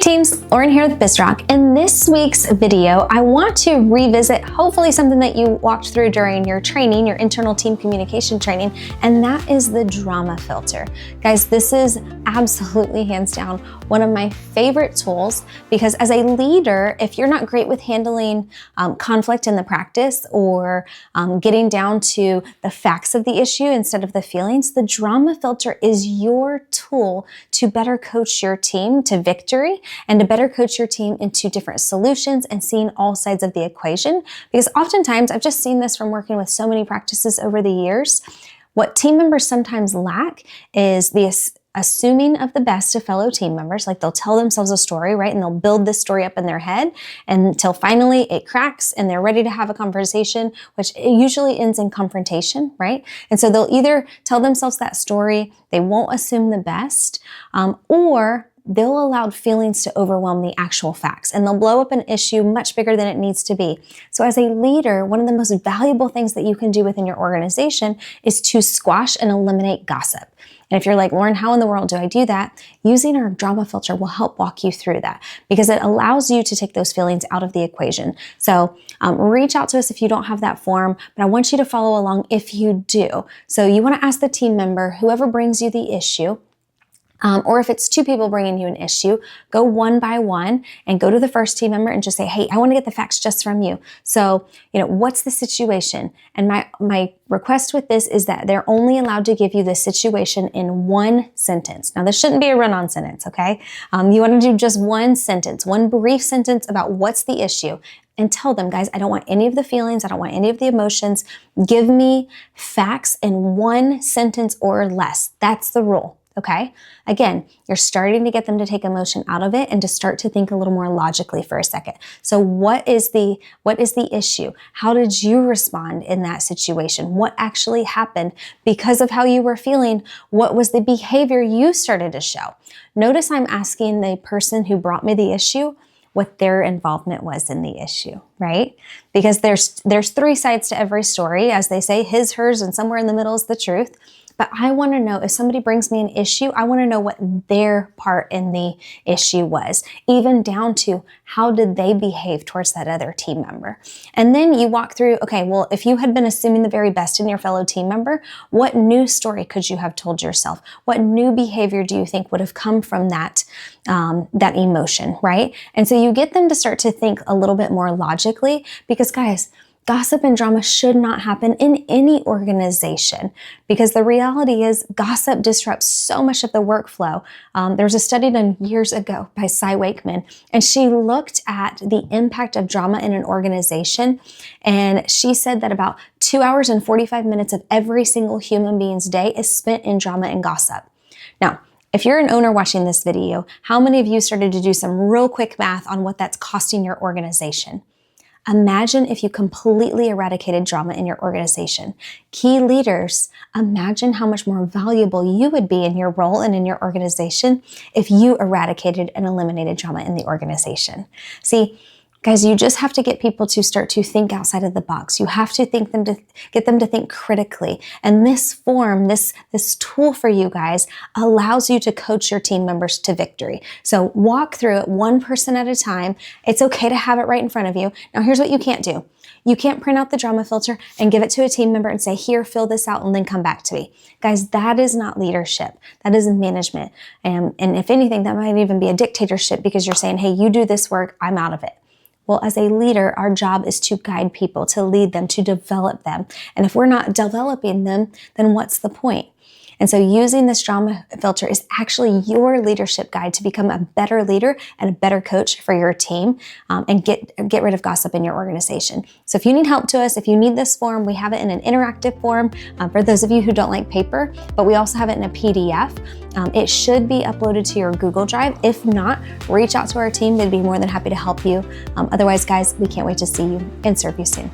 teams, Lauren here with Bizrok. In this week's video, I want to revisit hopefully something that you walked through during your training, your internal team communication training, and that is the drama filter. Guys, this is absolutely hands down one of my favorite tools because as a leader, if you're not great with handling conflict in the practice or getting down to the facts of the issue instead of the feelings, the drama filter is your tool to better coach your team to victory and to better coach your team into different solutions and seeing all sides of the equation. Because oftentimes, I've just seen this from working with so many practices over the years, what team members sometimes lack is the assuming of the best of fellow team members. Like they'll tell themselves a story, right? And they'll build this story up in their head until finally it cracks and they're ready to have a conversation, which usually ends in confrontation, right? And so they'll either tell themselves that story, they won't assume the best, or they'll allow feelings to overwhelm the actual facts and they'll blow up an issue much bigger than it needs to be. So as a leader, one of the most valuable things that you can do within your organization is to squash and eliminate gossip. And if you're like, Lauren, how in the world do I do that? Using our drama filter will help walk you through that because it allows you to take those feelings out of the equation. So reach out to us if you don't have that form, but I want you to follow along if you do. So you want to ask the team member, whoever brings you the issue, or if it's two people bringing you an issue, go one by one and go to the first team member and just say, hey, I want to get the facts just from you. So, what's the situation? And my request with this is that they're only allowed to give you the situation in one sentence. Now, this shouldn't be a run-on sentence, okay? You want to do just one sentence, one brief sentence about what's the issue. And tell them, guys, I don't want any of the feelings. I don't want any of the emotions. Give me facts in one sentence or less. That's the rule. Okay. Again, you're starting to get them to take emotion out of it and to start to think a little more logically for a second. So what is the issue? How did you respond in that situation? What actually happened because of how you were feeling? What was the behavior you started to show? Notice I'm asking the person who brought me the issue what their involvement was in the issue, right? Because there's three sides to every story. As they say, his, hers, and somewhere in the middle is the truth. But I want to know if somebody brings me an issue, I want to know what their part in the issue was, even down to how did they behave towards that other team member. And then you walk through, okay, well, if you had been assuming the very best in your fellow team member, what new story could you have told yourself? What new behavior do you think would have come from that emotion, right? And so you get them to start to think a little bit more logically because, guys, gossip and drama should not happen in any organization because the reality is gossip disrupts so much of the workflow. There was a study done years ago by Cy Wakeman, and she looked at the impact of drama in an organization, and she said that about 2 hours and 45 minutes of every single human being's day is spent in drama and gossip. Now, if you're an owner watching this video, how many of you started to do some real quick math on what that's costing your organization? Imagine if you completely eradicated drama in your organization. Key leaders, imagine how much more valuable you would be in your role and in your organization if you eradicated and eliminated drama in the organization. See, guys, you just have to get people to start to think outside of the box. You have to get them to think critically. And this form, this tool for you guys allows you to coach your team members to victory. So walk through it one person at a time. It's okay to have it right in front of you. Now, here's what you can't do. You can't print out the drama filter and give it to a team member and say, here, fill this out and then come back to me. Guys, that is not leadership. That is management. And if anything, that might even be a dictatorship because you're saying, hey, you do this work, I'm out of it. Well, as a leader, our job is to guide people, to lead them, to develop them. And if we're not developing them, then what's the point? And so using this drama filter is actually your leadership guide to become a better leader and a better coach for your team and get rid of gossip in your organization. So if you need help to us, if you need this form, we have it in an interactive form for those of you who don't like paper, but we also have it in a PDF. It should be uploaded to your Google Drive. If not, reach out to our team. They'd be more than happy to help you. Otherwise, guys, we can't wait to see you and serve you soon.